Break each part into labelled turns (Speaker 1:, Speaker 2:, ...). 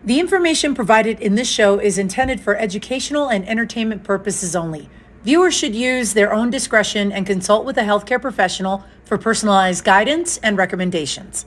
Speaker 1: The information provided in this show is intended for educational and entertainment purposes only. Viewers should use their own discretion and consult with a healthcare professional for personalized guidance and recommendations.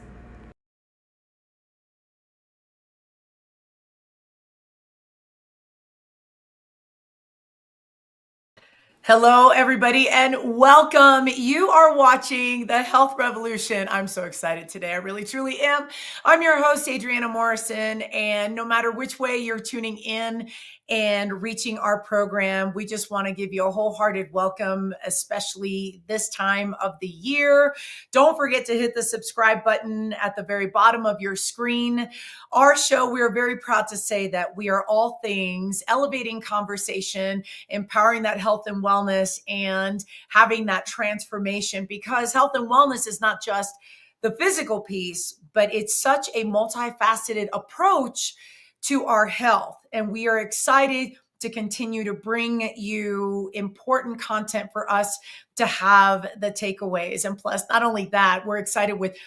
Speaker 1: Hello, everybody, and welcome. You are watching The Health Revolution. I'm so excited today. I really, truly am. I'm your host, Adriana Morrison, and no matter which way you're tuning in and reaching our program, we just want to give you a wholehearted welcome, especially this time of the year. Don't forget to hit the subscribe button at the very bottom of your screen. Our show, we are very proud to say that we are all things elevating conversation, empowering that health and wellness, and having that transformation, because health and wellness is not just the physical piece, but it's such a multifaceted approach to our health. And we are excited to continue to bring you important content for us to have the takeaways. And plus, not only that, we're excited with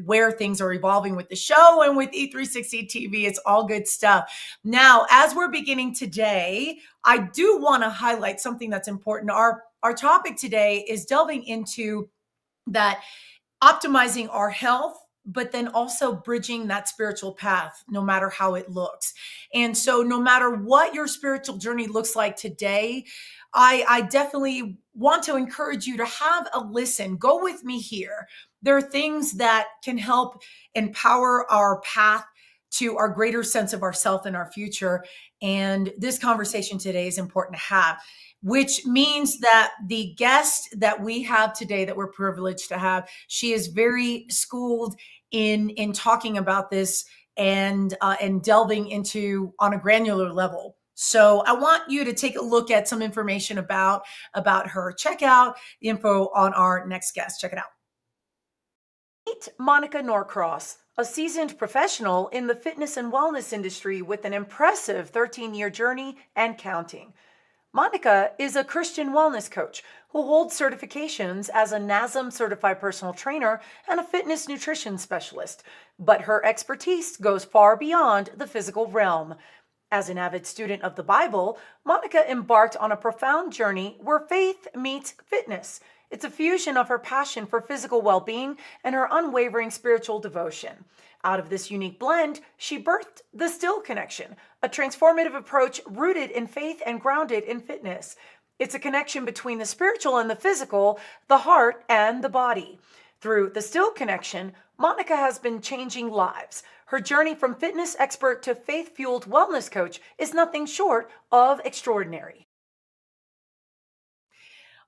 Speaker 1: where things are evolving with the show and with E360 TV. It's all good stuff. Now, as we're beginning today, I do want to highlight something that's important. Our topic today is delving into that optimizing our health, but then also bridging that spiritual path, no matter how it looks. And so no matter what your spiritual journey looks like today, I definitely want to encourage you to have a listen. Go with me here. There are things that can help empower our path to our greater sense of ourself and our future. And this conversation today is important to have, which means that the guest that we have today, that we're privileged to have, she is very schooled in talking about this and delving into on a granular level. So I want you to take a look at some information about her. Check out the info on our next guest. Check it out. Meet Monica Norcross, a seasoned professional in the fitness and wellness industry with an impressive 13-year journey and counting. Monica is a Christian wellness coach who holds certifications as a NASM certified personal trainer and a fitness nutrition specialist, but her expertise goes far beyond the physical realm. As an avid student of the Bible, Monica embarked on a profound journey where faith meets fitness. It's a fusion of her passion for physical well-being and her unwavering spiritual devotion. Out of this unique blend, she birthed the Still Connection, a transformative approach rooted in faith and grounded in fitness. It's a connection between the spiritual and the physical, the heart and the body. Through the Still Connection, Monica has been changing lives. Her journey from fitness expert to faith-fueled wellness coach is nothing short of extraordinary.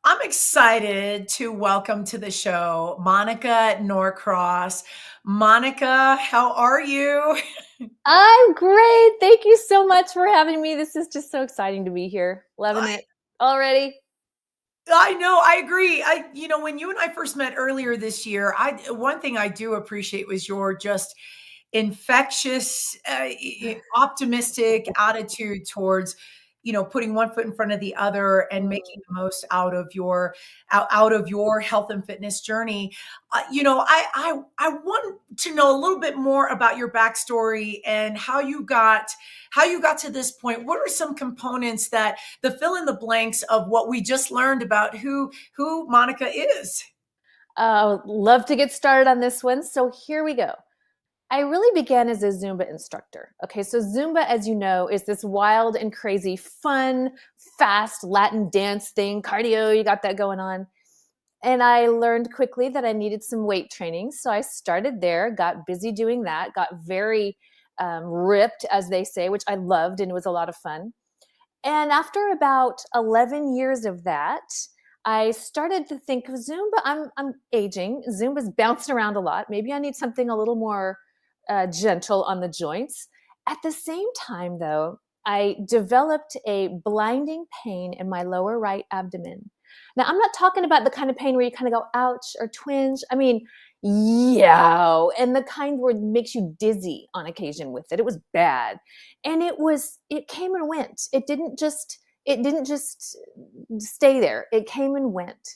Speaker 1: I'm excited to welcome to the show Monica Norcross. Monica, how are you?
Speaker 2: I'm great. Thank you so much for having me. This is just so exciting to be here. Loving it already.
Speaker 1: I know, I agree. When you and I first met earlier this year, one thing I do appreciate was your just infectious, optimistic attitude towards, putting one foot in front of the other and making the most out of your health and fitness journey. I want to know a little bit more about your backstory and how you got to this point. What are some components that the fill in the blanks of what we just learned about who Monica is?
Speaker 2: Love to get started on this one. So here we go. I really began as a Zumba instructor. Okay, so Zumba, as you know, is this wild and crazy, fun, fast Latin dance thing, cardio, you got that going on. And I learned quickly that I needed some weight training. So I started there, got busy doing that, got very ripped, as they say, which I loved, and it was a lot of fun. And after about 11 years of that, I started to think of Zumba. I'm aging. Zumba's bouncing around a lot. Maybe I need something a little more gentle on the joints. At the same time, though, I developed a blinding pain in my lower right abdomen. Now, I'm not talking about the kind of pain where you kind of go, ouch, or twinge. I mean, yow, and the kind where it makes you dizzy on occasion with it. It was bad. And it came and went. It didn't just stay there. It came and went.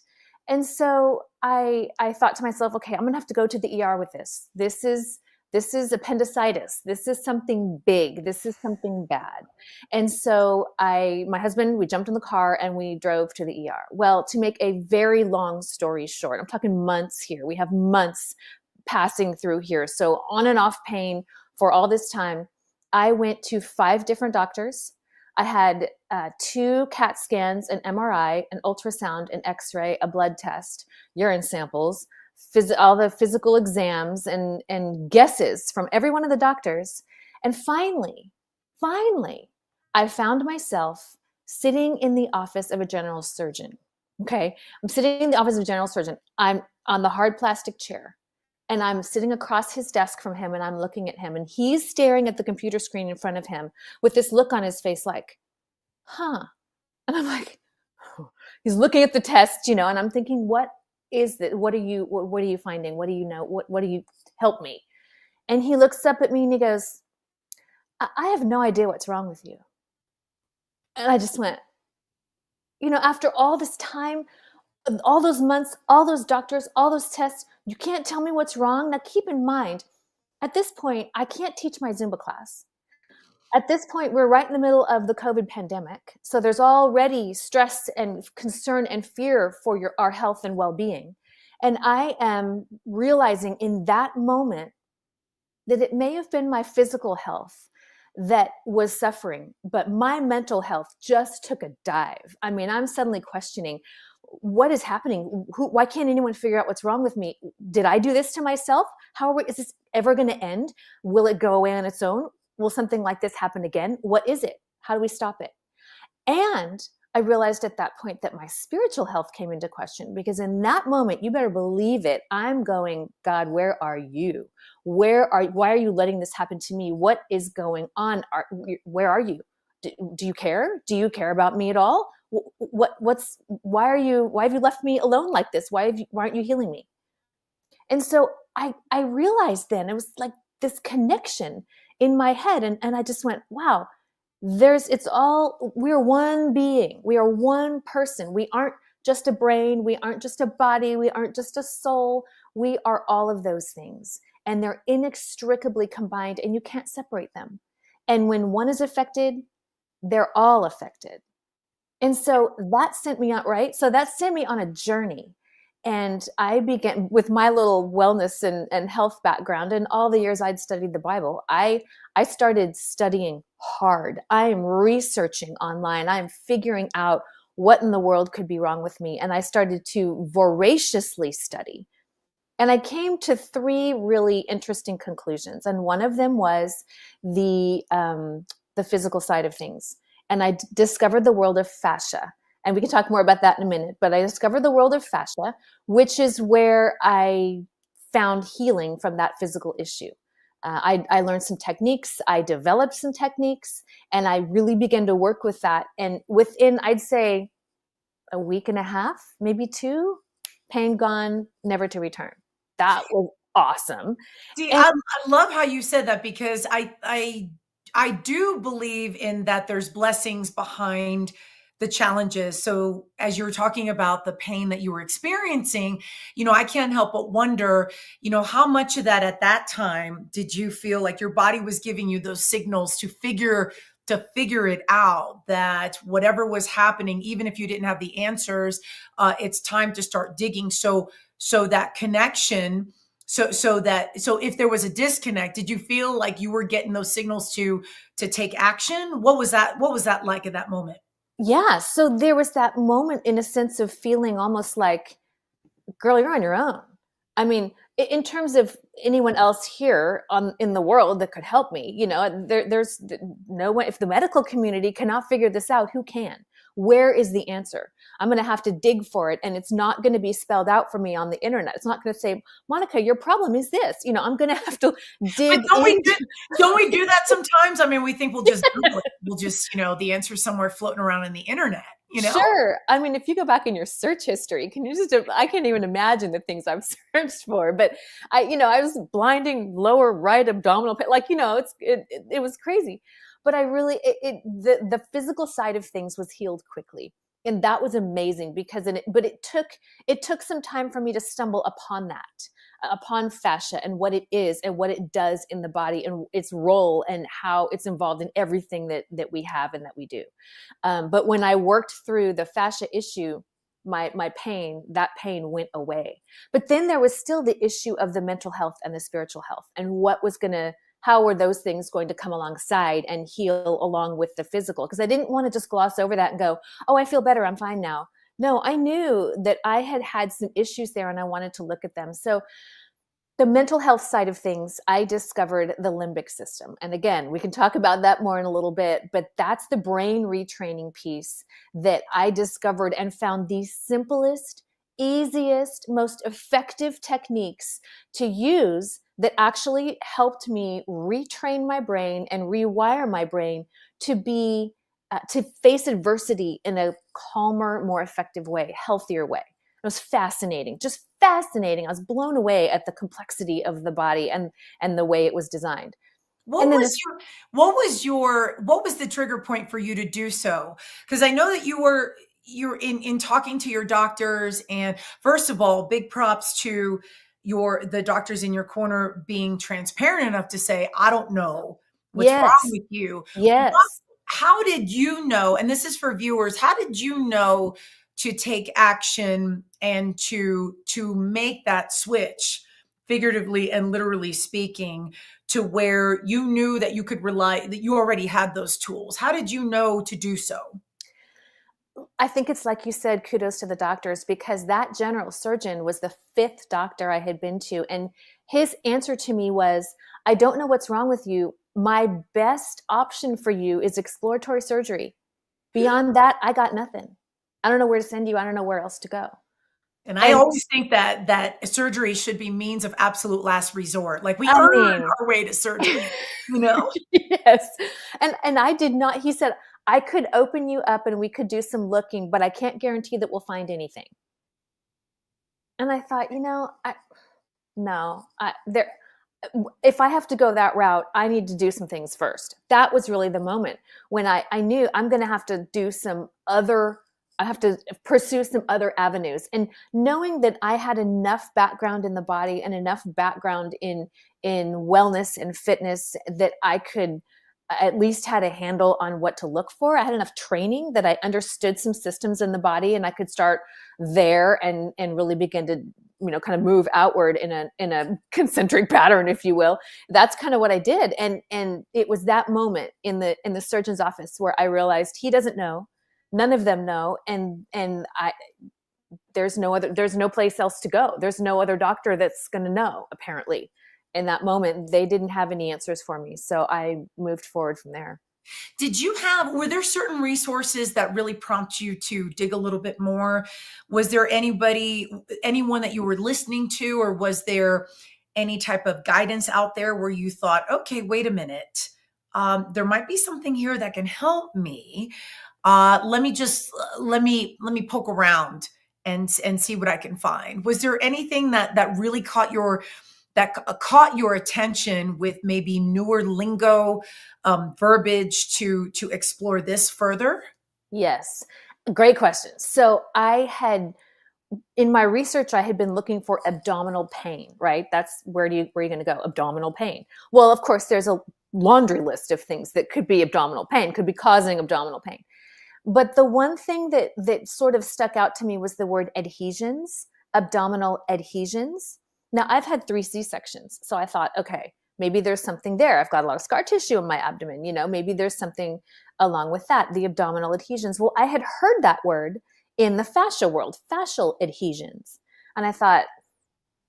Speaker 2: And so I thought to myself, okay, I'm going to have to go to the ER with this. This is This is appendicitis. This is something big. This is something bad. And so my husband, we jumped in the car and we drove to the ER. Well, to make a very long story short, I'm talking months here. We have months passing through here. So on and off pain for all this time. I went to 5 different doctors. I had 2 CAT scans, an MRI, an ultrasound, an X-ray, a blood test, urine samples, all the physical exams and guesses from every one of the doctors. And finally, I found myself sitting in the office of a general surgeon. Okay. I'm sitting in the office of a general surgeon. I'm on the hard plastic chair and I'm sitting across his desk from him and I'm looking at him and he's staring at the computer screen in front of him with this look on his face like, huh. And I'm like, he's looking at the test, and I'm thinking, what is that? What are you finding? What do you know? What do you help me? And he looks up at me and he goes, I have no idea what's wrong with you. And I just went, after all this time, all those months, all those doctors, all those tests, you can't tell me what's wrong. Now keep in mind, at this point, I can't teach my Zumba class. At this point, we're right in the middle of the COVID pandemic. So there's already stress and concern and fear for our health and well-being. And I am realizing in that moment that it may have been my physical health that was suffering, but my mental health just took a dive. I mean, I'm suddenly questioning, what is happening? Why can't anyone figure out what's wrong with me? Did I do this to myself? Is this ever going to end? Will it go away on its own? Will something like this happen again? What is it? How do we stop it? And I realized at that point that my spiritual health came into question, because in that moment, you better believe it, I'm going, God, where are you? Why are you letting this happen to me? What is going on? Where are you? Do you care? Do you care about me at all? Why have you left me alone like this? Why aren't you healing me? And so I realized then, it was like this connection in my head. And I just went, wow, we're one being. We are one person. We aren't just a brain. We aren't just a body. We aren't just a soul. We are all of those things. And they're inextricably combined and you can't separate them. And when one is affected, they're all affected. And so that sent me out, right? So that sent me on a journey. And I began with my little wellness and health background and all the years I'd studied the Bible. I started studying hard. I am researching online. I'm figuring out what in the world could be wrong with me. And I started to voraciously study. And I came to 3 really interesting conclusions. And one of them was the physical side of things. And I discovered the world of fascia. And we can talk more about that in a minute. But I discovered the world of fascia, which is where I found healing from that physical issue. I learned some techniques. I developed some techniques. And I really began to work with that. And within, I'd say, a week and a half, maybe 2, pain gone, never to return. That was awesome.
Speaker 1: See,
Speaker 2: And
Speaker 1: I love how you said that, because I do believe in that there's blessings behind the challenges. So as you were talking about the pain that you were experiencing, I can't help but wonder, how much of that at that time did you feel like your body was giving you those signals to figure it out, that whatever was happening, even if you didn't have the answers, it's time to start digging. So that connection, so if there was a disconnect, did you feel like you were getting those signals to take action? What was that like at that moment?
Speaker 2: yeah, so there was that moment in a sense of feeling almost like, girl, you're on your own. I mean, in terms of anyone else here in the world that could help me, there's no one. If the medical community cannot figure this out, who can? Where is the answer? I'm going to have to dig for it, and it's not going to be spelled out for me on the internet. It's not going to say, Monica, your problem is this. I'm going to have to dig.
Speaker 1: But don't we do that sometimes? I mean, we think we'll just Google it. We'll just, the answer's somewhere floating around in the internet.
Speaker 2: Sure. I mean, if you go back in your search history, I can't even imagine the things I've searched for, but I was blinding lower right abdominal pain. Like, it was crazy, but the physical side of things was healed quickly. And that was amazing because it took some time for me to stumble upon that. upon fascia and what it is and what it does in the body and its role and how it's involved in everything that we have and that we do. But when I worked through the fascia issue, my pain, that pain went away. But then there was still the issue of the mental health and the spiritual health, and how were those things going to come alongside and heal along with the physical? Because I didn't want to just gloss over that and go, oh, I feel better, I'm fine now. No, I knew that I had some issues there and I wanted to look at them. So the mental health side of things, I discovered the limbic system. And again, we can talk about that more in a little bit, but that's the brain retraining piece that I discovered and found the simplest, easiest, most effective techniques to use that actually helped me retrain my brain and rewire my brain to be to face adversity in a calmer, more effective way, healthier way. It was fascinating, just fascinating. I was blown away at the complexity of the body and the way it was designed.
Speaker 1: What was the trigger point for you to do so? Because I know that you're in talking to your doctors, and first of all, big props to the doctors in your corner being transparent enough to say, I don't know what's wrong
Speaker 2: Yes.
Speaker 1: with you.
Speaker 2: Yes.
Speaker 1: How did you know, and this is for viewers, how did you know to take action and to make that switch, figuratively and literally speaking, to where you knew that you could rely, that you already had those tools? How did you know to do so?
Speaker 2: I think it's like you said, kudos to the doctors, because that general surgeon was the 5th doctor I had been to. And his answer to me was, I don't know what's wrong with you. My best option for you is exploratory surgery. Beyond that, I got nothing. I don't know where to send you. I don't know where else to go.
Speaker 1: And I always think that surgery should be means of absolute last resort. Like we earn our way to surgery, you know?
Speaker 2: Yes. And I did not, he said, I could open you up and we could do some looking, but I can't guarantee that we'll find anything. And I thought, if I have to go that route, I need to do some things first. That was really the moment when I knew I'm going to have to I have to pursue some other avenues. And knowing that I had enough background in the body and enough background in wellness and fitness that I could at least had a handle on what to look for. I had enough training that I understood some systems in the body, and I could start there and really begin to kind of move outward in a concentric pattern, if you will. That's kind of what I did. And it was that moment in the surgeon's office where I realized he doesn't know. None of them know. And there's no place else to go. There's no other doctor that's going to know, apparently. In that moment, they didn't have any answers for me. So I moved forward from there.
Speaker 1: Were there certain resources that really prompt you to dig a little bit more? Was there anyone that you were listening to, or was there any type of guidance out there where you thought, okay, wait a minute, there might be something here that can help me. Let me poke around and see what I can find. Was there anything that really caught your attention with maybe newer lingo, verbiage to explore this further?
Speaker 2: Yes. Great question. So in my research, I had been looking for abdominal pain, right? That's where are you going to go? Abdominal pain. Well, of course, there's a laundry list of things that could be abdominal pain, could be causing abdominal pain. But the one thing that sort of stuck out to me was the word adhesions, abdominal adhesions. Now, I've had 3 C-sections, so I thought, okay, maybe there's something there. I've got a lot of scar tissue in my abdomen. Maybe there's something along with that, the abdominal adhesions. Well, I had heard that word in the fascia world, fascial adhesions. And I thought,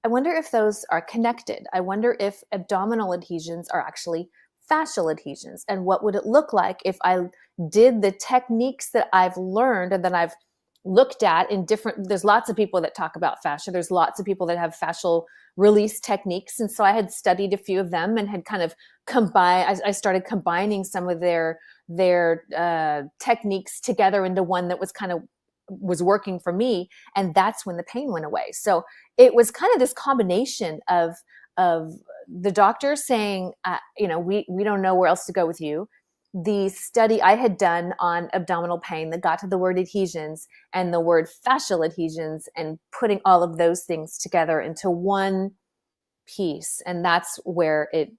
Speaker 2: I wonder if those are connected. I wonder if abdominal adhesions are actually fascial adhesions. And what would it look like if I did the techniques that I've learned and that I've looked at there's lots of people that talk about fascia. There's lots of people that have fascial release techniques. And so I had studied a few of them and had kind of I started combining some of their techniques together into one that was working for me. And that's when the pain went away. So it was kind of this combination of the doctor saying, we don't know where else to go with you. The study I had done on abdominal pain that got to the word adhesions and the word fascial adhesions, and putting all of those things together into one peace. And that's where it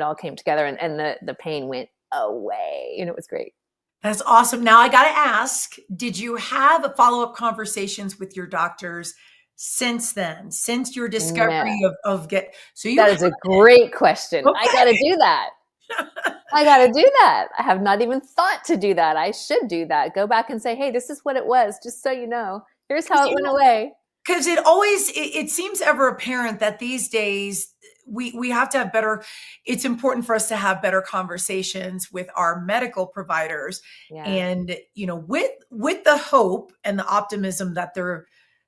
Speaker 2: all came together, and the pain went away, and it was great.
Speaker 1: That's awesome. Now I got to ask, did you have follow-up conversations with your doctors since then, since your discovery of so you
Speaker 2: that is a great question.
Speaker 1: Okay.
Speaker 2: I got to do that. I got to do that. I have not even thought to do that. I should do that. Go back and say, hey, this is what it was. Just so you know, here's how it went away.
Speaker 1: Because it seems ever apparent that these days we have to have better, it's important for us to have better conversations with our medical providers.
Speaker 2: Yeah.
Speaker 1: And, with the hope and the optimism that they're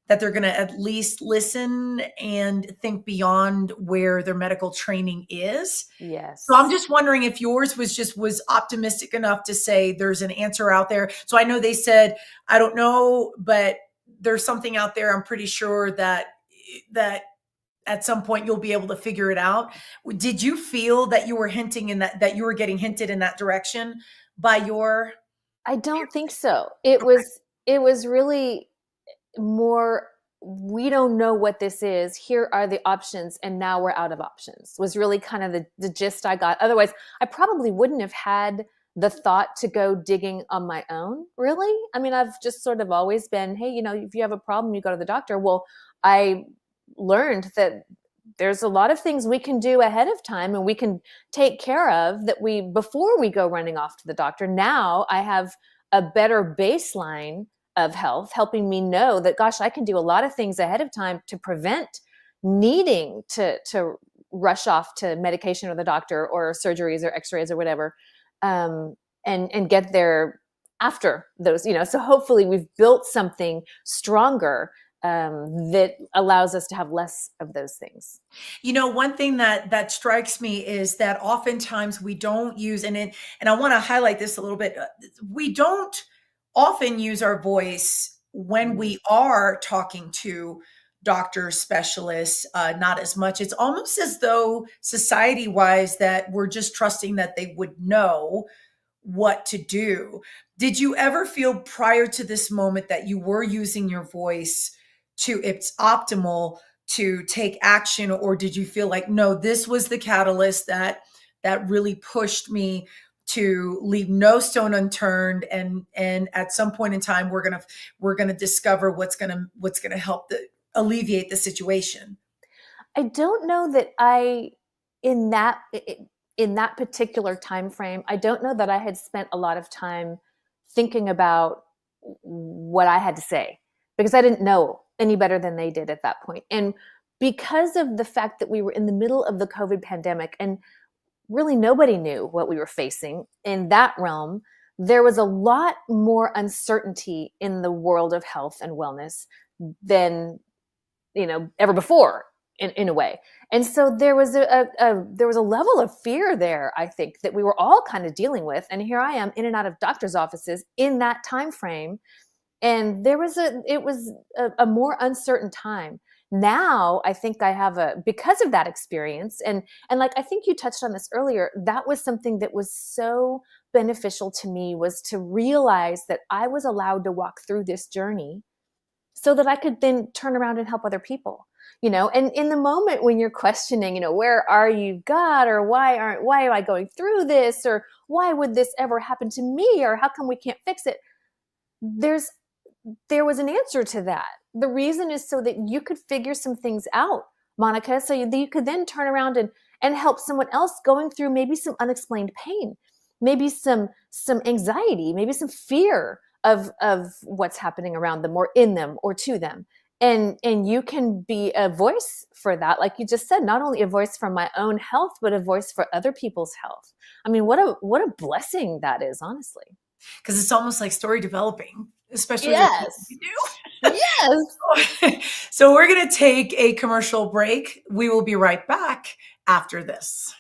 Speaker 1: going to at least listen and think beyond where their medical training is.
Speaker 2: Yes.
Speaker 1: So I'm just wondering if yours was optimistic enough to say there's an answer out there. So I know they said, I don't know, but there's something out there. I'm pretty sure that at some point you'll be able to figure it out. Did you feel that you were hinting in that you were getting hinted in that direction by your?
Speaker 2: I don't think so. It was really more, we don't know what this is. Here are the options, and now we're out of options, was really kind of the gist I got. Otherwise, I probably wouldn't have had the thought to go digging on my own, really. I mean, I've just sort of always been, hey, if you have a problem, you go to the doctor. Well, I learned that there's a lot of things we can do ahead of time and we can take care of before we go running off to the doctor. Now I have a better baseline of health, helping me know that, gosh, I can do a lot of things ahead of time to prevent needing to rush off to medication or the doctor or surgeries or x-rays or whatever, and get there after those, so hopefully we've built something stronger that allows us to have less of those things.
Speaker 1: One thing that strikes me is that oftentimes we don't use, and I want to highlight this a little bit, we don't often use our voice when we are talking to doctors, specialists, not as much. It's almost as though society-wise that we're just trusting that they would know what to do. Did you ever feel prior to this moment that you were using your voice to its optimal to take action, or did you feel like, no, this was the catalyst that really pushed me to leave no stone unturned, and at some point in time we're gonna discover what's gonna help alleviate the situation?
Speaker 2: I don't know that in that particular time frame, I don't know that I had spent a lot of time thinking about what I had to say, because I didn't know any better than they did at that point. And because of the fact that we were in the middle of the COVID pandemic and really nobody knew what we were facing in that realm, there was a lot more uncertainty in the world of health and wellness than ever before, in a way. And so there was a level of fear there, I think, that we were all kind of dealing with. And here I am in and out of doctors' offices in that time frame, and it was a more uncertain time. Now I think I have because of that experience, and like I think you touched on this earlier, that was something that was so beneficial to me, was to realize that I was allowed to walk through this journey so that I could then turn around and help other people, and in the moment when you're questioning, where are you, God, or why am I going through this, or why would this ever happen to me, or how come we can't fix it? There was an answer to that. The reason is so that you could figure some things out, Monica, so that you could then turn around and help someone else going through maybe some unexplained pain, maybe some anxiety, maybe some fear of what's happening around them or in them or to them. And you can be a voice for that. Like you just said, not only a voice for my own health, but a voice for other people's health. I mean, what a blessing that is, honestly.
Speaker 1: Because it's almost like story developing, especially
Speaker 2: yes.
Speaker 1: You do.
Speaker 2: Yes.
Speaker 1: So we're going to take a commercial break. We will be right back after this.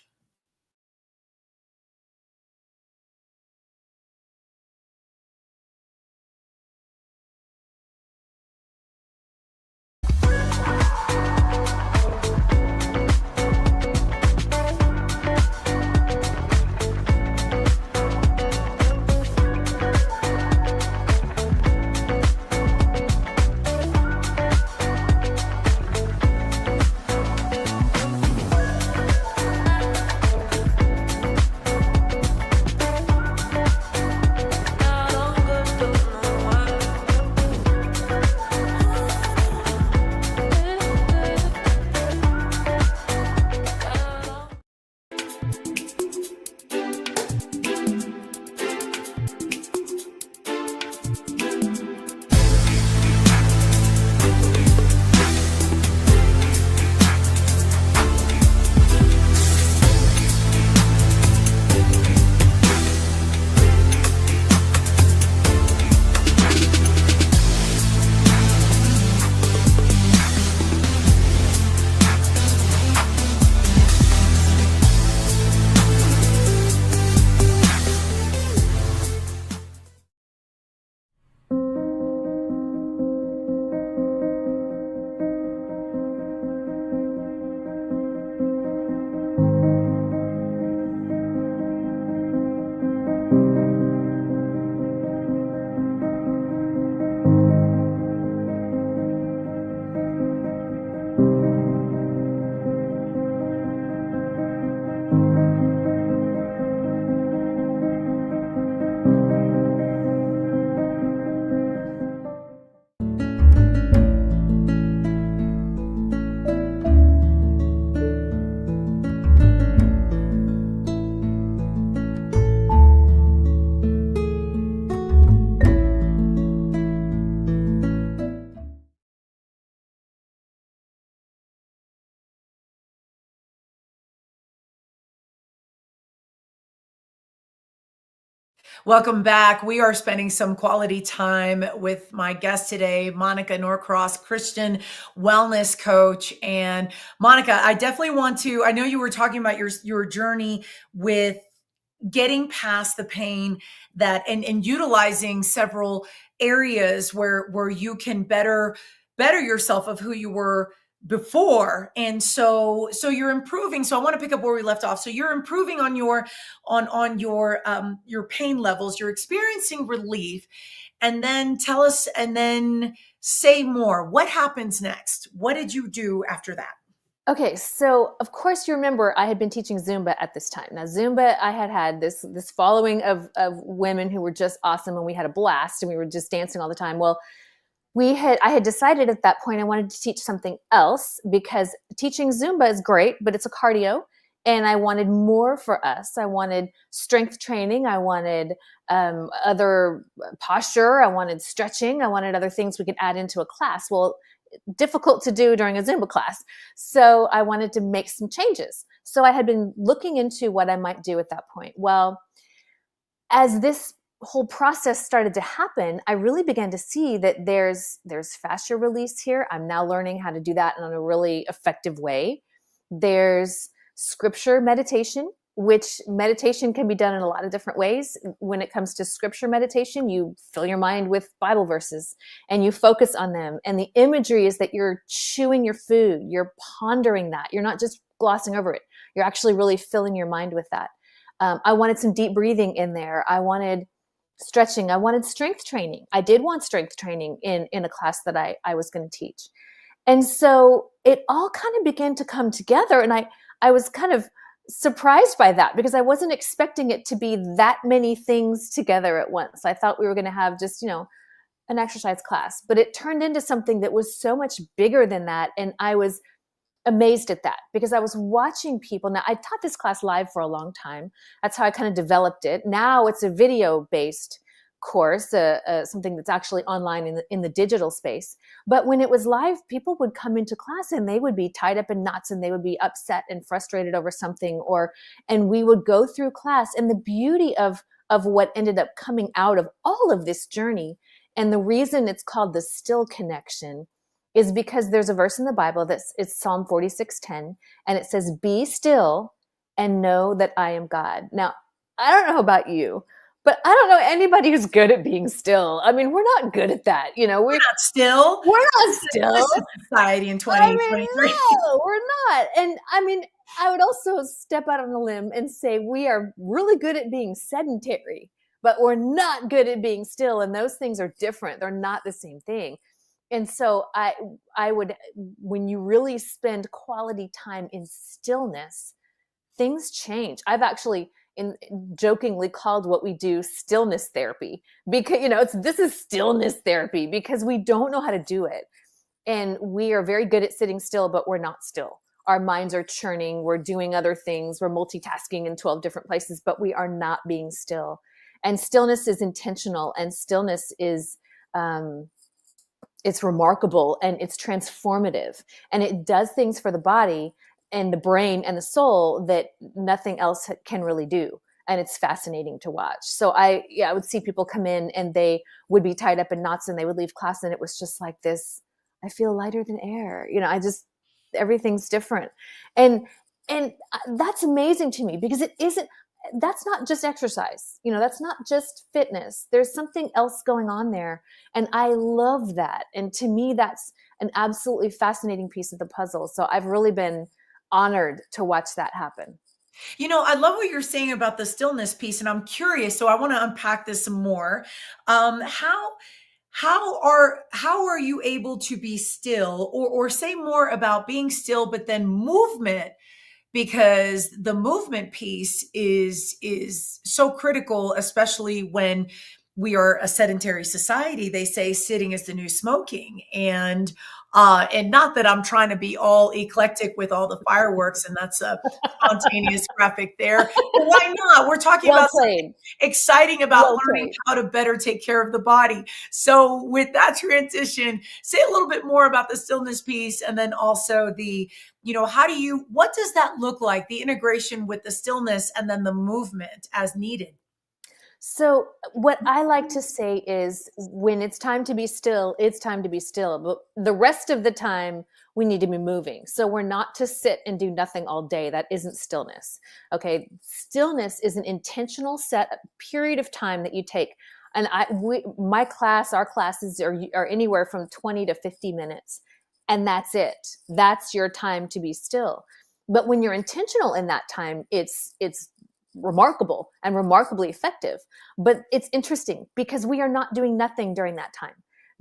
Speaker 1: Welcome back. We are spending some quality time with my guest today, Monica Norcross, Christian wellness coach. And Monica, I definitely want to, I know you were talking about your journey with getting past the pain that and utilizing several areas where you can better yourself of who you were before. And so you're improving. So I want to pick up where we left off. So you're improving on your pain levels. You're experiencing relief. And then tell us, and then say more. What happens next? What did you do after that?
Speaker 2: Okay, so of course you remember I had been teaching Zumba at this time. Now Zumba, I had this following of women who were just awesome, and we had a blast, and we were just dancing all the time. Well, I had decided at that point I wanted to teach something else, because teaching Zumba is great, but it's a cardio, and I wanted more for us. I wanted strength training. I wanted other posture. I wanted stretching. I wanted other things we could add into a class. Well, difficult to do during a Zumba class. So I wanted to make some changes. So I had been looking into what I might do at that point. Well, as this whole process started to happen, I really began to see that there's fascia release here. I'm now learning how to do that in a really effective way. There's scripture meditation, which meditation can be done in a lot of different ways. When it comes to scripture meditation, you fill your mind with Bible verses and you focus on them. And the imagery is that you're chewing your food, you're pondering that. You're not just glossing over it. You're actually really filling your mind with that. I wanted some deep breathing in there. I wanted stretching. I wanted strength training. I did want strength training in a class that I was going to teach. And so it all kind of began to come together. And I was kind of surprised by that, because I wasn't expecting it to be that many things together at once. I thought we were going to have just, an exercise class, but it turned into something that was so much bigger than that. And I was amazed at that, because I was watching people. Now, I taught this class live for a long time. That's how I kind of developed it. Now it's a video-based course, something that's actually online in the digital space. But when it was live, people would come into class and they would be tied up in knots, and they would be upset and frustrated over something, and we would go through class. And the beauty of what ended up coming out of all of this journey, and the reason it's called the still connection, is because there's a verse in the Bible it's Psalm 46:10, and it says, "Be still and know that I am God." Now, I don't know about you, but I don't know anybody who's good at being still. I mean, we're not good at that.
Speaker 1: We're not still.
Speaker 2: We're not still.
Speaker 1: This is society in 2023.
Speaker 2: No, we're not. And I mean, I would also step out on a limb and say we are really good at being sedentary, but we're not good at being still. And those things are different. They're not the same thing. And so I would, when you really spend quality time in stillness, things change. I've actually jokingly called what we do stillness therapy, because this is stillness therapy, because we don't know how to do it. And we are very good at sitting still, but we're not still. Our minds are churning. We're doing other things. We're multitasking in 12 different places, but we are not being still. And stillness is intentional, and stillness is, it's remarkable, and it's transformative, and it does things for the body and the brain and the soul that nothing else can really do. And it's fascinating to watch. So I would see people come in and they would be tied up in knots, and they would leave class, and it was just like this, I feel lighter than air. Everything's different. And that's amazing to me, because that's not just exercise. That's not just fitness. There's something else going on there. And I love that. And to me, that's an absolutely fascinating piece of the puzzle. So I've really been honored to watch that happen.
Speaker 1: I love what you're saying about the stillness piece, and I'm curious, so I want to unpack this some more. How are you able to be still, or say more about being still, but then movement because the movement piece is so critical, especially when we are a sedentary society. They say sitting is the new smoking. And not that I'm trying to be all eclectic with all the fireworks, and that's a spontaneous graphic there. But why not? We're talking
Speaker 2: Well
Speaker 1: about
Speaker 2: played.
Speaker 1: exciting about
Speaker 2: Well
Speaker 1: learning
Speaker 2: played.
Speaker 1: how to better take care of the body. So with that transition, say a little bit more about the stillness piece, and then also the, what does that look like? The integration with the stillness and then the movement as needed.
Speaker 2: So, what I like to say is when it's time to be still, it's time to be still. But the rest of the time, we need to be moving. So, we're not to sit and do nothing all day. That isn't stillness. Okay. Stillness is an intentional set period of time that you take. And our classes are anywhere from 20 to 50 minutes. And that's it. That's your time to be still. But when you're intentional in that time, it's remarkable and remarkably effective. But it's interesting because we are not doing nothing during that time.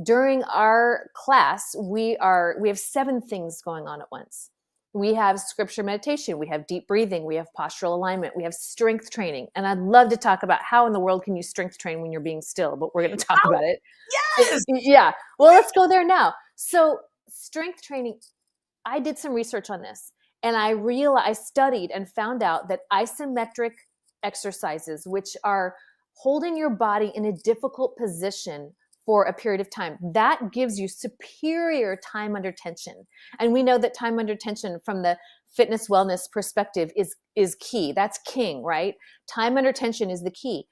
Speaker 2: During our class, we have 7 things going on at once. We have scripture meditation, we have deep breathing, we have postural alignment, we have strength training. And I'd love to talk about how in the world can you strength train when you're being still, but we're going to talk about it.
Speaker 1: Yes.
Speaker 2: Yeah. Well, let's go there now. So strength training, I did some research on this. And I studied and found out that isometric exercises, which are holding your body in a difficult position for a period of time, that gives you superior time under tension. And we know that time under tension from the fitness wellness perspective is key. That's king, right? Time under tension is the key.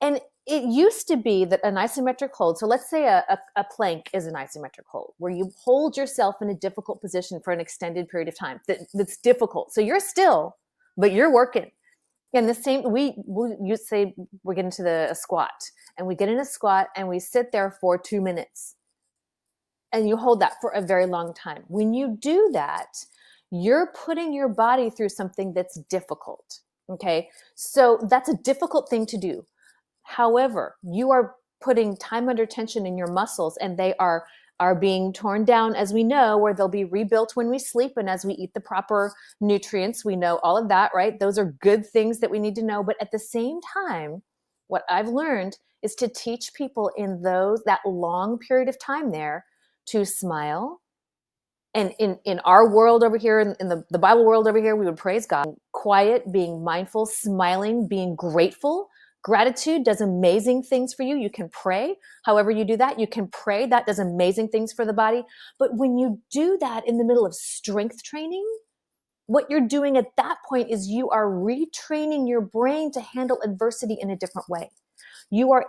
Speaker 2: And it used to be that an isometric hold, so let's say a plank is an isometric hold, where you hold yourself in a difficult position for an extended period of time that's difficult. So you're still, but you're working. And the same, you say we're getting to a squat, and we get in a squat and we sit there for 2 minutes. And you hold that for a very long time. When you do that, you're putting your body through something that's difficult. Okay. So that's a difficult thing to do. However, you are putting time under tension in your muscles, and they are being torn down, as we know, where they'll be rebuilt when we sleep and as we eat the proper nutrients. We know all of that, right? Those are good things that we need to know. But at the same time, what I've learned is to teach people in that long period of time there to smile. And in our world over here, in the Bible world over here, we would praise God. Quiet, being mindful, smiling, being grateful. Gratitude does amazing things for you. You can pray. However you do that, you can pray. That does amazing things for the body. But when you do that in the middle of strength training, what you're doing at that point is you are retraining your brain to handle adversity in a different way. You are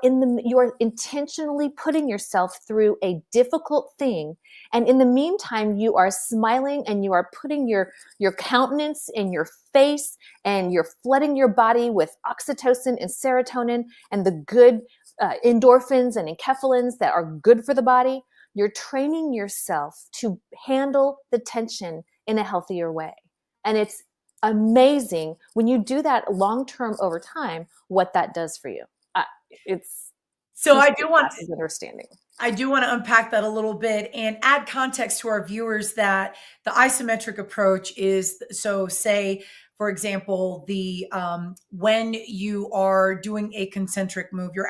Speaker 2: intentionally putting yourself through a difficult thing. And in the meantime, you are smiling and you are putting your countenance in your face, and you're flooding your body with oxytocin and serotonin and the good endorphins and enkephalins that are good for the body. You're training yourself to handle the tension in a healthier way. And it's amazing when you do that long-term over time, what that does for you. It's
Speaker 1: So I do want
Speaker 2: understanding.
Speaker 1: I do want to unpack that a little bit and add context to our viewers that the isometric approach is, so say, for example, the when you are doing a concentric move, you're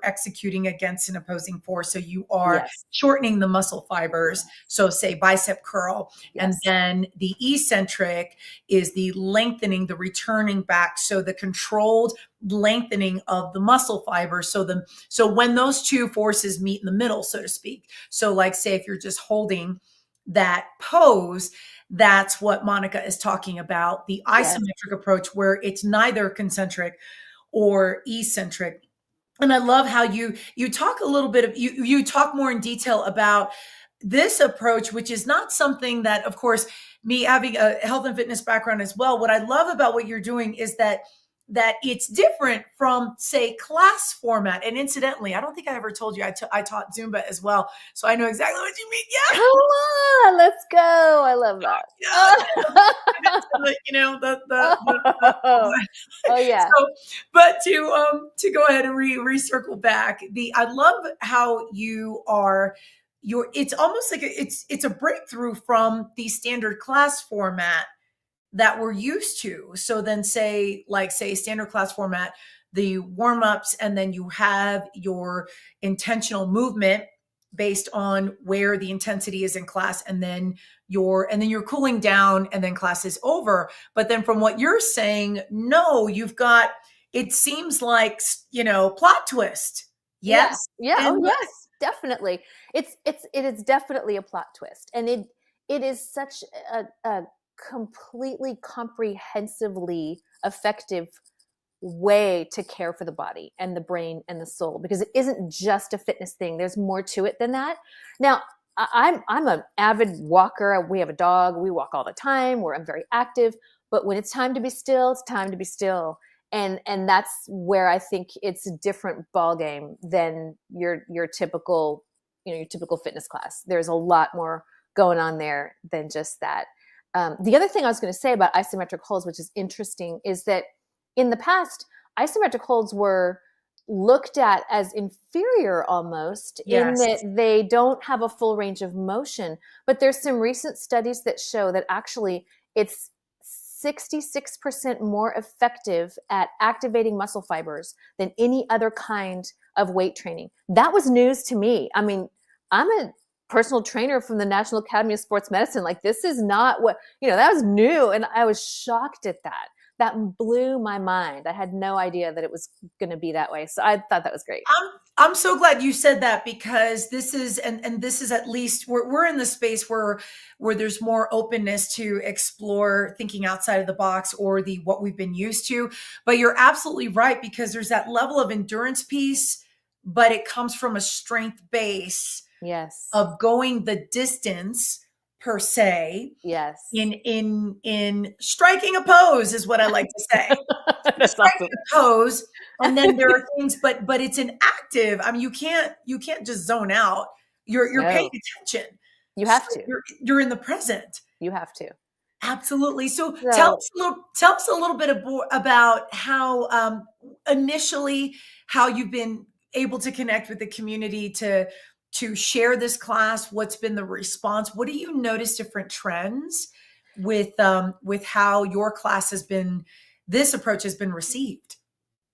Speaker 1: executing against an opposing force. So you are shortening the muscle fibers. So say bicep curl. And then the eccentric is the lengthening, the returning back. So the controlled lengthening of the muscle fibers. So when those two forces meet in the middle, so to speak. So like say if you're just holding that pose, that's what Monica is talking about, the isometric approach, where it's neither concentric or eccentric. And I love how you talk a little bit of, you talk more in detail about this approach, which is not something that, of course, me having a health and fitness background as well, what I love about what you're doing is that it's different from, say, class format. And incidentally, I don't think I ever told you I taught Zumba as well. So I know exactly what you mean. Yeah.
Speaker 2: Come on, let's go. I love that. Oh yeah.
Speaker 1: So, but to go ahead and recircle back, I love how you are, it's almost like it's a breakthrough from the standard class format that we're used to. So then say standard class format, the warm-ups, and then you have your intentional movement based on where the intensity is in class, and then you're cooling down, and then class is over. But then from what you're saying, no, you've got, it seems like, plot twist.
Speaker 2: Yeah.
Speaker 1: Yes.
Speaker 2: Yeah.
Speaker 1: And
Speaker 2: Oh, yes, definitely. It is definitely a plot twist. And it is such a completely comprehensively effective way to care for the body and the brain and the soul, because it isn't just a fitness thing. There's more to it than that. Now, I'm an avid walker. We have a dog. We walk all the time. I'm very active. But when it's time to be still, it's time to be still. And that's where I think it's a different ball game than your typical, your typical fitness class. There's a lot more going on there than just that. The other thing I was going to say about isometric holds, which is interesting, is that in the past, isometric holds were looked at as inferior almost, in
Speaker 1: yes.
Speaker 2: that they don't have a full range of motion. But there's some recent studies that show that actually it's 66% more effective at activating muscle fibers than any other kind of weight training. That was news to me. I mean, I'm a personal trainer from the National Academy of Sports Medicine. Like, this is not what, that was new. And I was shocked at that. That blew my mind. I had no idea that it was going to be that way. So I thought that was great.
Speaker 1: I'm so glad you said that, because this is, and this is, at least we're in the space where there's more openness to explore thinking outside of the box, or what we've been used to. But you're absolutely right, because there's that level of endurance piece, but it comes from a strength base.
Speaker 2: Yes.
Speaker 1: Of going the distance per se.
Speaker 2: Yes.
Speaker 1: In striking a pose is what I like to say.
Speaker 2: That's
Speaker 1: striking
Speaker 2: awesome.
Speaker 1: a pose, and then there are things, but it's an active. I mean, you can't just zone out. You're paying attention.
Speaker 2: You have to.
Speaker 1: You're in the present.
Speaker 2: You have to.
Speaker 1: Absolutely. So tell us a little bit about how initially, how you've been able to connect with the community to share this class. What's been the response? What do you notice different trends with how your class this approach has been received?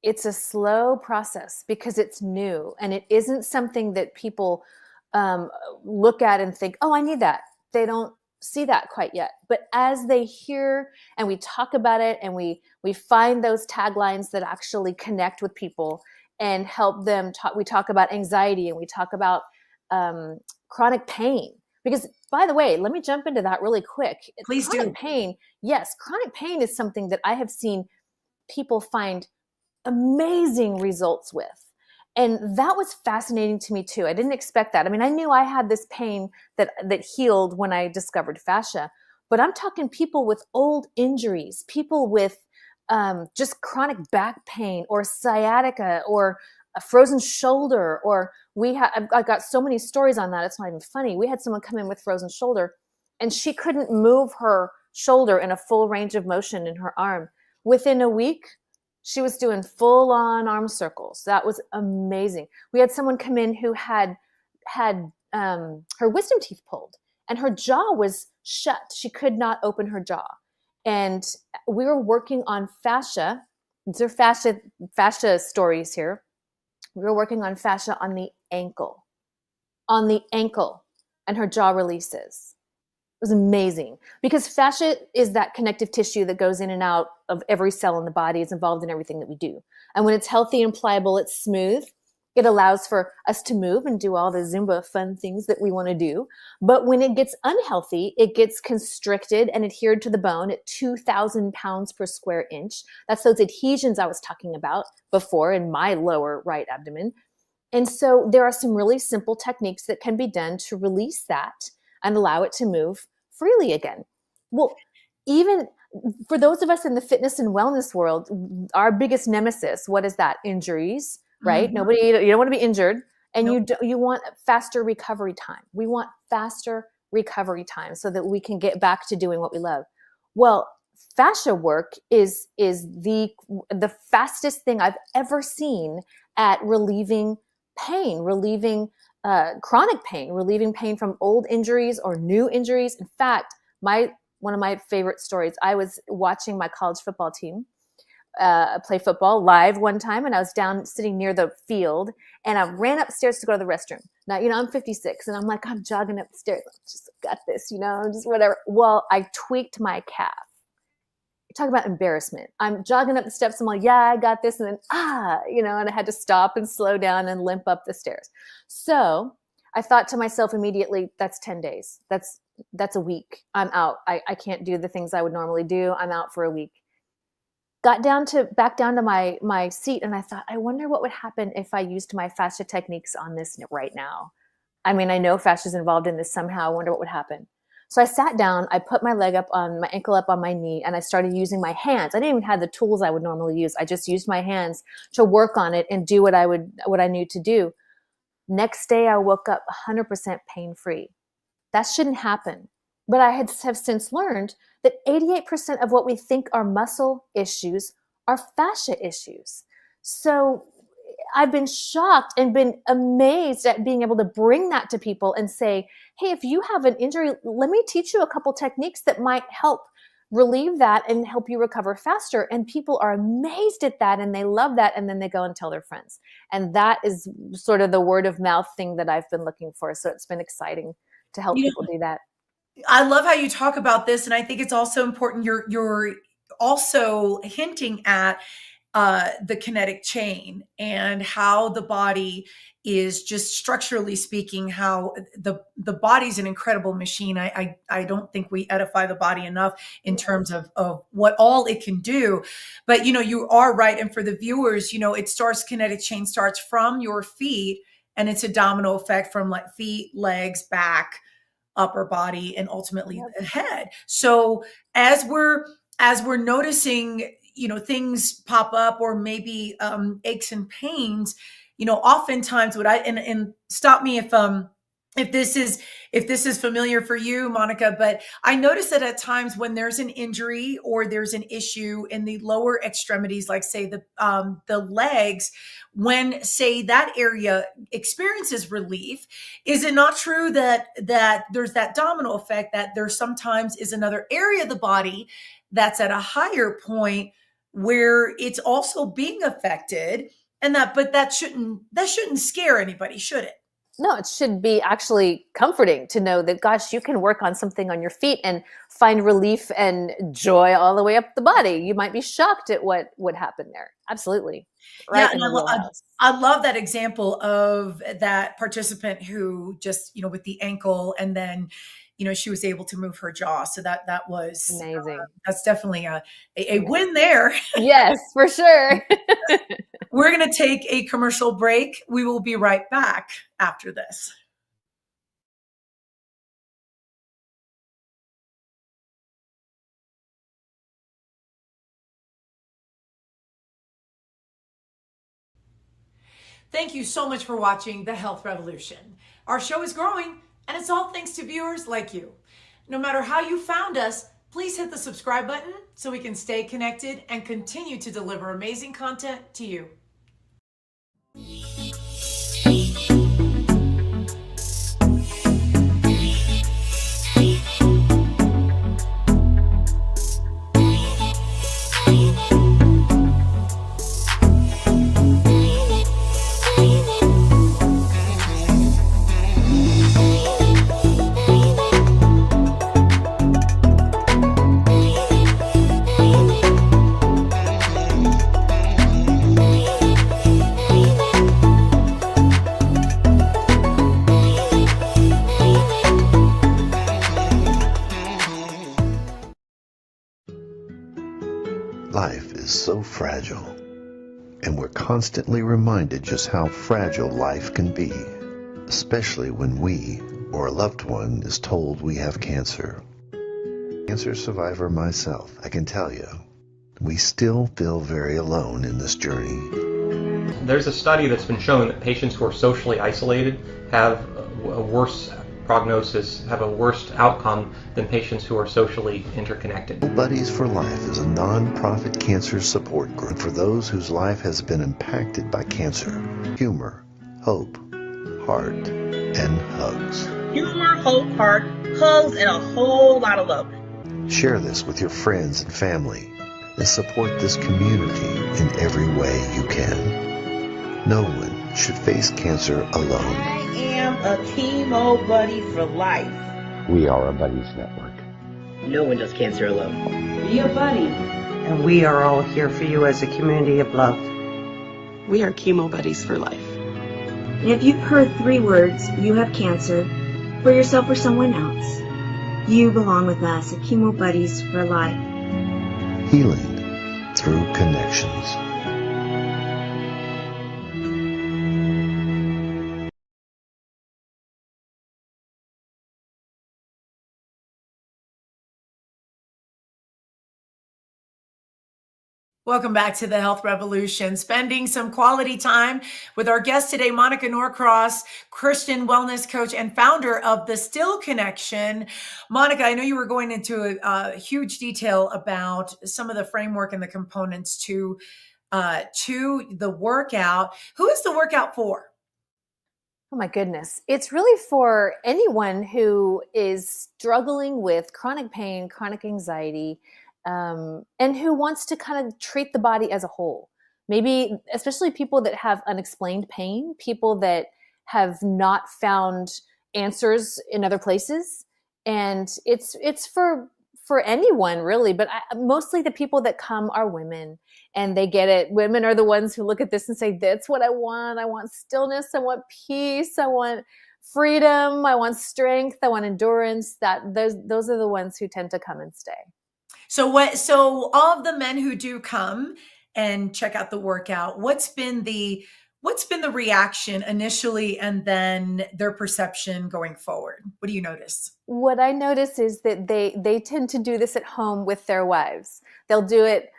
Speaker 2: It's a slow process because it's new, and it isn't something that people look at and think, oh, I need that. They don't see that quite yet. But as they hear and we talk about it, and we find those taglines that actually connect with people and help them we talk about anxiety, and we talk about chronic pain. Because, by the way, let me jump into that really quick.
Speaker 1: Please
Speaker 2: chronic
Speaker 1: do.
Speaker 2: pain. Yes, chronic pain is something that I have seen people find amazing results with. And that was fascinating to me too. I didn't expect that. I mean, I knew I had this pain that healed when I discovered fascia, but I'm talking people with old injuries, people with just chronic back pain, or sciatica, or a frozen shoulder, or I've got so many stories on that. It's not even funny. We had someone come in with frozen shoulder, and she couldn't move her shoulder in a full range of motion in her arm. Within a week, she was doing full on arm circles. That was amazing. We had someone come in who had her wisdom teeth pulled, and her jaw was shut. She could not open her jaw. And we were working on fascia. These are fascia stories here. We were working on fascia on the ankle, and her jaw releases. It was amazing, because fascia is that connective tissue that goes in and out of every cell in the body. It's involved in everything that we do. And when it's healthy and pliable, it's smooth. It allows for us to move and do all the Zumba fun things that we want to do. But when it gets unhealthy, it gets constricted and adhered to the bone at 2,000 pounds per square inch. That's those adhesions I was talking about before in my lower right abdomen. And so there are some really simple techniques that can be done to release that and allow it to move freely again. Well, even for those of us in the fitness and wellness world, our biggest nemesis, what is that? Injuries, right? Mm-hmm. You don't want to be injured, and nope. You want faster recovery time. We want faster recovery time so that we can get back to doing what we love. Well, fascia work is the fastest thing I've ever seen at relieving pain, relieving chronic pain, relieving pain from old injuries or new injuries. In fact, my one of my favorite stories. I was watching my college football team play football live one time, and I was down sitting near the field, and I ran upstairs to go to the restroom. Now, I'm 56, and I'm like, I'm jogging upstairs. I just got this, just whatever. Well, I tweaked my calf. Talk about embarrassment. I'm jogging up the steps. I'm like, yeah, I got this. And then, and I had to stop and slow down and limp up the stairs. So I thought to myself immediately, that's 10 days. That's a week. I'm out. I can't do the things I would normally do. I'm out for a week. Got back down to my seat, and I thought, I wonder what would happen if I used my fascia techniques on this right now. I mean, I know fascia is involved in this somehow. I wonder what would happen. So I sat down, I put my ankle up on my knee, and I started using my hands. I didn't even have the tools I would normally use. I just used my hands to work on it and do what I knew to do. Next day, I woke up 100% pain-free. That shouldn't happen. But I have since learned that 88% of what we think are muscle issues are fascia issues. So I've been shocked and been amazed at being able to bring that to people and say, hey, if you have an injury, let me teach you a couple techniques that might help relieve that and help you recover faster. And people are amazed at that, and they love that. And then they go and tell their friends. And that is sort of the word of mouth thing that I've been looking for. So it's been exciting to help people do that.
Speaker 1: I love how you talk about this, and I think it's also important. You're also hinting at the kinetic chain and how the body is, just structurally speaking, how the body's an incredible machine. I don't think we edify the body enough in terms of what all it can do. But you are right, and for the viewers, kinetic chain starts from your feet, and it's a domino effect from like feet, legs, back, upper body, and ultimately the head. So as we're noticing, things pop up, or maybe aches and pains, oftentimes what and stop me if this is familiar for you, Monica, but I notice that at times when there's an injury or there's an issue in the lower extremities, like say the legs, when say that area experiences relief, is it not true that there's that domino effect, that there sometimes is another area of the body that's at a higher point where it's also being affected, and that shouldn't scare anybody, should it?
Speaker 2: No, it should be actually comforting to know that, gosh, you can work on something on your feet and find relief and joy all the way up the body. You might be shocked at what would happen there. Absolutely. Right.
Speaker 1: Yeah, and I love that example of that participant who just, with the ankle, and then, she was able to move her jaw. So that was
Speaker 2: amazing.
Speaker 1: That's definitely a win there.
Speaker 2: Yes, for sure.
Speaker 1: We're going to take a commercial break. We will be right back after this. Thank you so much for watching The Health Revolution. Our show is growing, and it's all thanks to viewers like you. No matter how you found us, please hit the subscribe button so we can stay connected and continue to deliver amazing content to you.
Speaker 3: Life is so fragile, and we're constantly reminded just how fragile life can be, especially when we or a loved one is told we have cancer. Cancer survivor myself, I can tell you, we still feel very alone in this journey.
Speaker 4: There's a study that's been shown that patients who are socially isolated have a worse prognosis, have a worse outcome than patients who are socially interconnected.
Speaker 3: Buddies for Life is a non-profit cancer support group for those whose life has been impacted by cancer. Humor, hope, heart, and hugs.
Speaker 5: Humor, hope, heart, hugs, and a whole lot of love.
Speaker 3: Share this with your friends and family and support this community in every way you can. No one should face cancer alone.
Speaker 5: I am a chemo buddy for life.
Speaker 6: We are a buddies network.
Speaker 7: No one does cancer alone.
Speaker 8: Be a buddy.
Speaker 9: And we are all here for you as a community of love.
Speaker 8: We are chemo buddies for life.
Speaker 10: And if you've heard 3 words, you have cancer, for yourself or someone else, you belong with us at Chemo Buddies for Life.
Speaker 3: Healing through connections.
Speaker 1: Welcome back to the Health Revolution. Spending some quality time with our guest today, Monica Norcross, Christian wellness coach and founder of the Still Connection. Monica, I know you were going into a huge detail about some of the framework and the components to the workout. Who is the workout for?
Speaker 2: Oh my goodness. It's really for anyone who is struggling with chronic pain, chronic anxiety, and who wants to kind of treat the body as a whole. Maybe especially people that have unexplained pain, people that have not found answers in other places. And it's for anyone really, but mostly the people that come are women, and they get it. Women are the ones who look at this and say, that's what I want. I want stillness. I want peace. I want freedom. I want strength. I want endurance. Those are the ones who tend to come and stay.
Speaker 1: So all of the men who do come and check out the workout, what's been the reaction initially and then their perception going forward? What do you notice?
Speaker 2: What I notice is that they tend to do this at home with their wives. They'll do it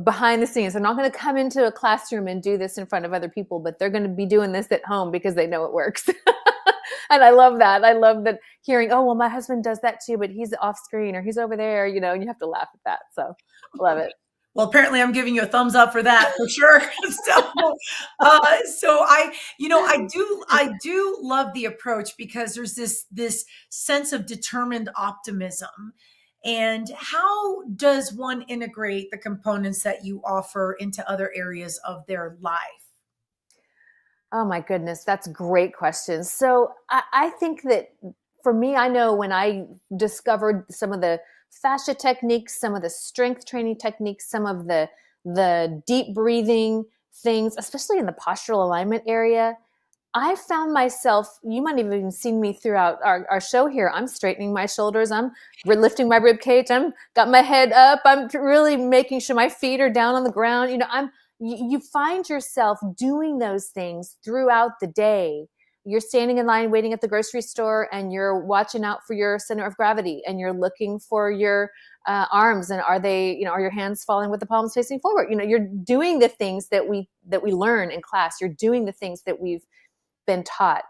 Speaker 2: behind the scenes. They're not going to come into a classroom and do this in front of other people, but they're going to be doing this at home because they know it works. And I love that. I love that hearing, oh, well, my husband does that too, but he's off screen or he's over there, and you have to laugh at that. So love it.
Speaker 1: Well, apparently I'm giving you a thumbs up for that for sure. So I do love the approach because there's this sense of determined optimism. And how does one integrate the components that you offer into other areas of their life?
Speaker 2: Oh my goodness, that's a great question. So I think that for me, I know when I discovered some of the fascia techniques, some of the strength training techniques, some of the deep breathing things, especially in the postural alignment area, I found myself, you might have even seen me throughout our show here. I'm straightening my shoulders. I'm lifting my rib cage. I'm got my head up. I'm really making sure my feet are down on the ground. You find yourself doing those things throughout the day. You're standing in line waiting at the grocery store and you're watching out for your center of gravity and you're looking for your arms, and are your hands falling with the palms facing forward? You're doing the things that we learn in class. You're doing the things that we've been taught.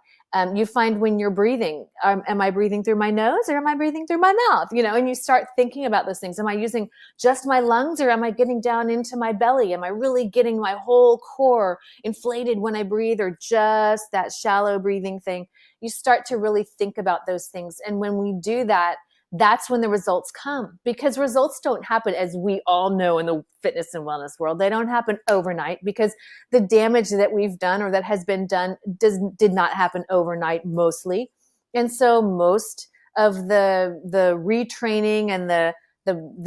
Speaker 2: You find when you're breathing, am I breathing through my nose or am I breathing through my mouth? And you start thinking about those things. Am I using just my lungs or am I getting down into my belly? Am I really getting my whole core inflated when I breathe, or just that shallow breathing thing? You start to really think about those things. And when we do that, that's when the results come, because results don't happen, as we all know in the fitness and wellness world. They don't happen overnight, because the damage that we've done or that has been done did not happen overnight mostly. And so most of the retraining and the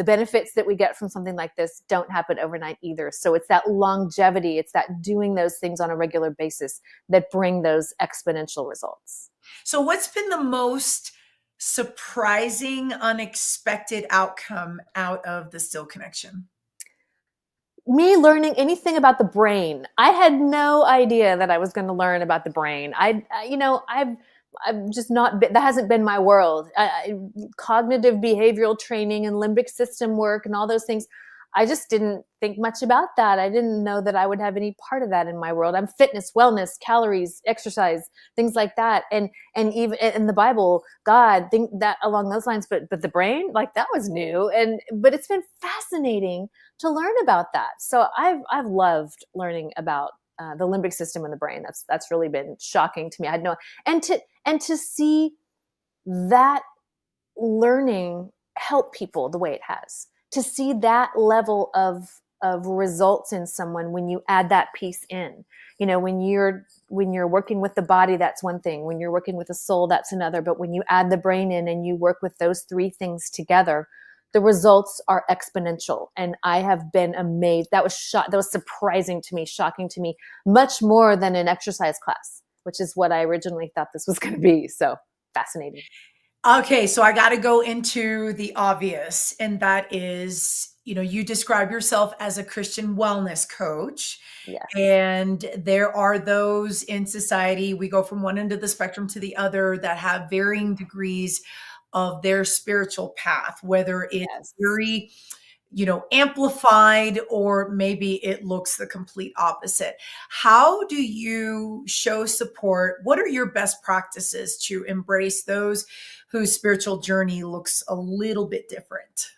Speaker 2: benefits that we get from something like this don't happen overnight either. So it's that longevity, it's that doing those things on a regular basis that bring those exponential results.
Speaker 1: So what's been the most surprising, unexpected outcome out of the Still Connection?
Speaker 2: Me learning anything about the brain. I had no idea that I was going to learn about the brain. I've just not been, that hasn't been my world. Cognitive behavioral training and limbic system work and all those things, I just didn't think much about that. I didn't know that I would have any part of that in my world. I'm fitness, wellness, calories, exercise, things like that. And even in the Bible, God, think that along those lines, but the brain, like that was new. But it's been fascinating to learn about that. So I've loved learning about the limbic system in the brain. That's really been shocking to me. I had no, and to see that learning help people the way it has, to see that level of results in someone when you add that piece in. When you're working with the body, that's one thing. When you're working with the soul, that's another. But when you add the brain in and you work with those three things together, the results are exponential. And I have been amazed. That was surprising to me, shocking to me, much more than an exercise class, which is what I originally thought this was going to be. So fascinating.
Speaker 1: Okay, so I got to go into the obvious, and that is, you describe yourself as a Christian wellness coach.
Speaker 2: Yes.
Speaker 1: And there are those in society, we go from one end of the spectrum to the other, that have varying degrees of their spiritual path, whether it's very, amplified, or maybe it looks the complete opposite. How do you show support? What are your best practices to embrace those whose spiritual journey looks a little bit different?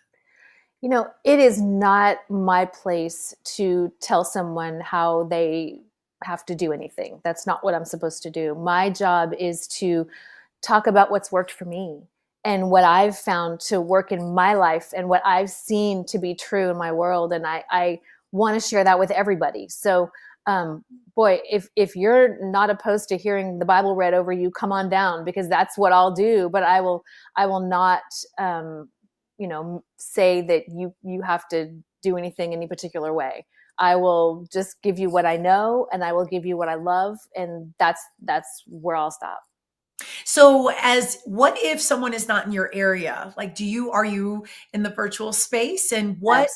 Speaker 2: It is not my place to tell someone how they have to do anything. That's not what I'm supposed to do. My job is to talk about what's worked for me and what I've found to work in my life and what I've seen to be true in my world. And I want to share that with everybody. So, boy, if you're not opposed to hearing the Bible read over you, come on down, because that's what I'll do. But I will not, say that you have to do anything any particular way. I will just give you what I know, and I will give you what I love. And that's where I'll stop.
Speaker 1: So what if someone is not in your area? Like, are you in the virtual space? And what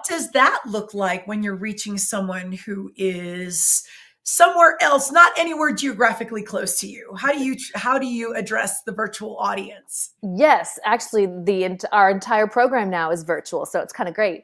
Speaker 1: does that look like when you're reaching someone who is somewhere else, not anywhere geographically close to you? How do you address the virtual audience?
Speaker 2: Yes, actually our entire program now is virtual. So it's kind of great.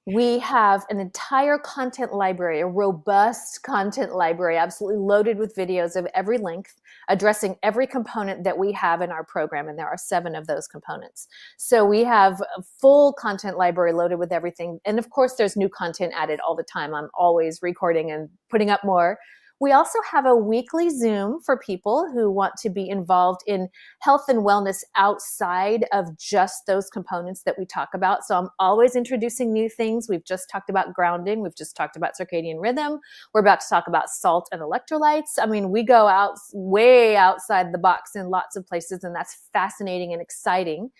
Speaker 2: We have an entire content library, a robust content library, absolutely loaded with videos of every length, addressing every component that we have in our program. And there are 7 of those components. So we have a full content library loaded with everything. And of course, there's new content added all the time. I'm always recording and putting up more. We also have a weekly Zoom for people who want to be involved in health and wellness outside of just those components that we talk about. So I'm always introducing new things. We've just talked about grounding. We've just talked about circadian rhythm. We're about to talk about salt and electrolytes. I mean, we go out way outside the box in lots of places, and that's fascinating and exciting.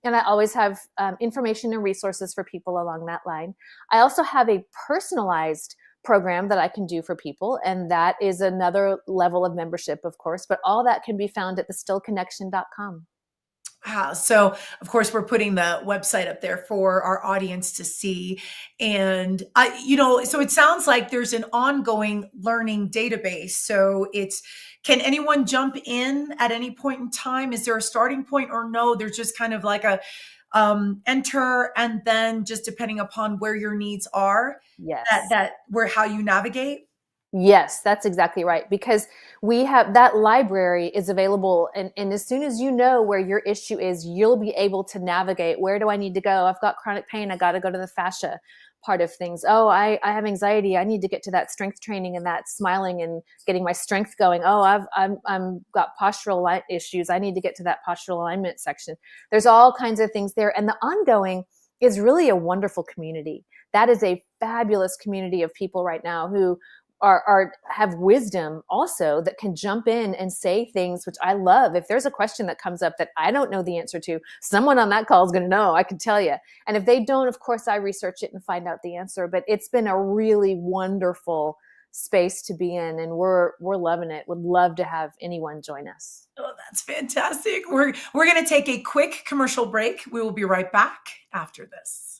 Speaker 2: And I always have information and resources for people along that line. I also have a personalized program that I can do for people. And that is another level of membership, of course, but all that can be found at thestillconnection.com.
Speaker 1: Wow. So of course we're putting the website up there for our audience to see. And so it sounds like there's an ongoing learning database. So can anyone jump in at any point in time? Is there a starting point, or no, there's just kind of like a enter, and then just depending upon where your needs are,
Speaker 2: yes,
Speaker 1: how you navigate?
Speaker 2: Yes, that's exactly right. Because we have that library is available. And as soon as you know where your issue is, you'll be able to navigate. Where do I need to go? I've got chronic pain. I got to go to the fascia part of things. Oh, I have anxiety. I need to get to that strength training and that smiling and getting my strength going. Oh, I'm got postural issues. I need to get to that postural alignment section. There's all kinds of things there. And the ongoing is really a wonderful community. That is a fabulous community of people right now who have wisdom also, that can jump in and say things, which I love. If there's a question that comes up that I don't know the answer to, someone on that call is going to know, I can tell you. And if they don't, of course, I research it and find out the answer. But it's been a really wonderful space to be in, and we're loving it. Would love to have anyone join us.
Speaker 1: Oh, that's fantastic. We're going to take a quick commercial break. We will be right back after this.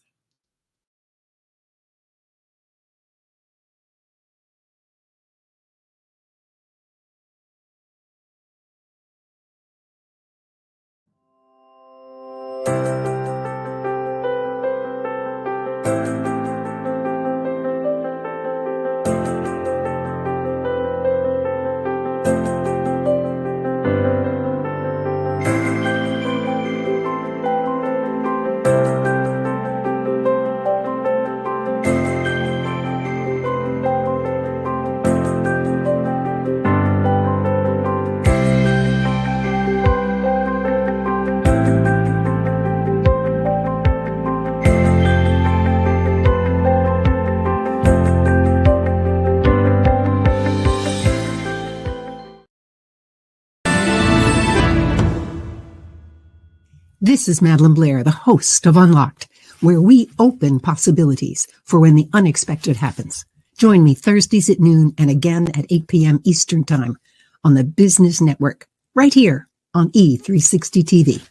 Speaker 11: This is Madeline Blair, the host of Unlocked, where we open possibilities for when the unexpected happens. Join me Thursdays at noon and again at 8 p.m. Eastern Time on the Business Network, right here on E360 TV.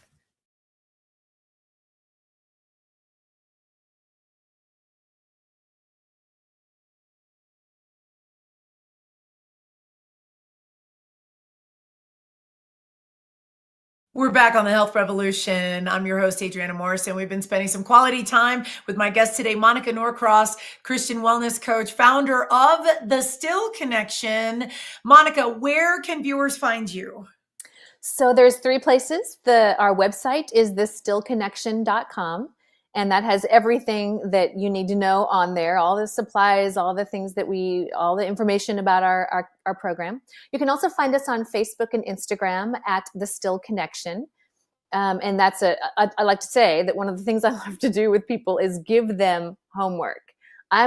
Speaker 1: We're back on the Health Revolution. I'm your host, Adriana Morrison. We've been spending some quality time with my guest today, Monica Norcross, Christian wellness coach, founder of the Still Connection. Monica, where can viewers find you?
Speaker 2: So there's 3 places. Our website is thestillconnection.com. And that has everything that you need to know on there, all the supplies, all the things that all the information about our program. You can also find us on Facebook and Instagram at The Still Connection. And that's I like to say that one of the things I love to do with people is give them homework. I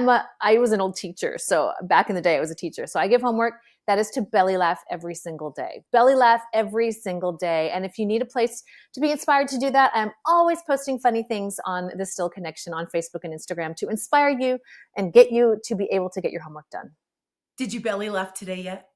Speaker 2: was an old teacher. So back in the day, I was a teacher. So I give homework. That is to belly laugh every single day. Belly laugh every single day. And if you need a place to be inspired to do that, I'm always posting funny things on the Still Connection on Facebook and Instagram to inspire you and get you to be able to get your homework done.
Speaker 1: Did you belly laugh today yet?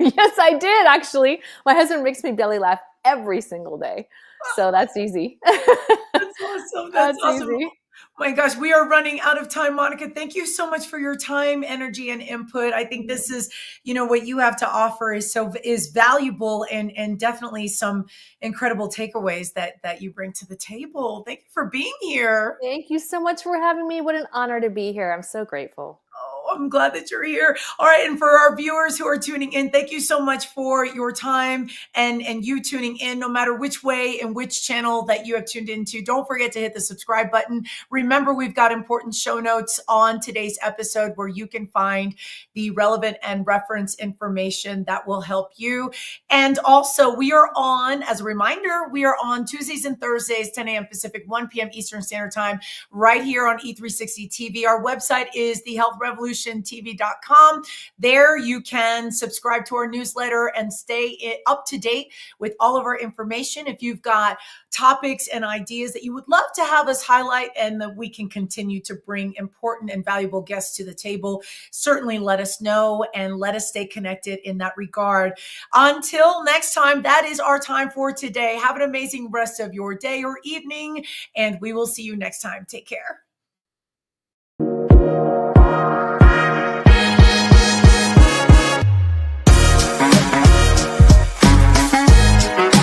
Speaker 2: Yes, I did, actually. My husband makes me belly laugh every single day. So that's easy.
Speaker 1: That's awesome. That's awesome.
Speaker 2: Easy.
Speaker 1: My gosh, we are running out of time, Monica. Thank you so much for your time, energy, and input. I think this is, what you have to offer is valuable and definitely some incredible takeaways that you bring to the table. Thank you for being here.
Speaker 2: Thank you so much for having me. What an honor to be here. I'm so grateful.
Speaker 1: I'm glad that you're here. All right. And for our viewers who are tuning in, thank you so much for your time and you tuning in, no matter which way and which channel that you have tuned into. Don't forget to hit the subscribe button. Remember, we've got important show notes on today's episode where you can find the relevant and reference information that will help you. And also as a reminder, we are on Tuesdays and Thursdays, 10 a.m. Pacific, 1 p.m. Eastern Standard Time, right here on E360 TV. Our website is thehealthrevolutiontv.com. There you can subscribe to our newsletter and stay up to date with all of our information. If you've got topics and ideas that you would love to have us highlight and that we can continue to bring important and valuable guests to the table, certainly let us know and let us stay connected in that regard. Until next time, that is our time for today. Have an amazing rest of your day or evening, and we will see you next time. Take care.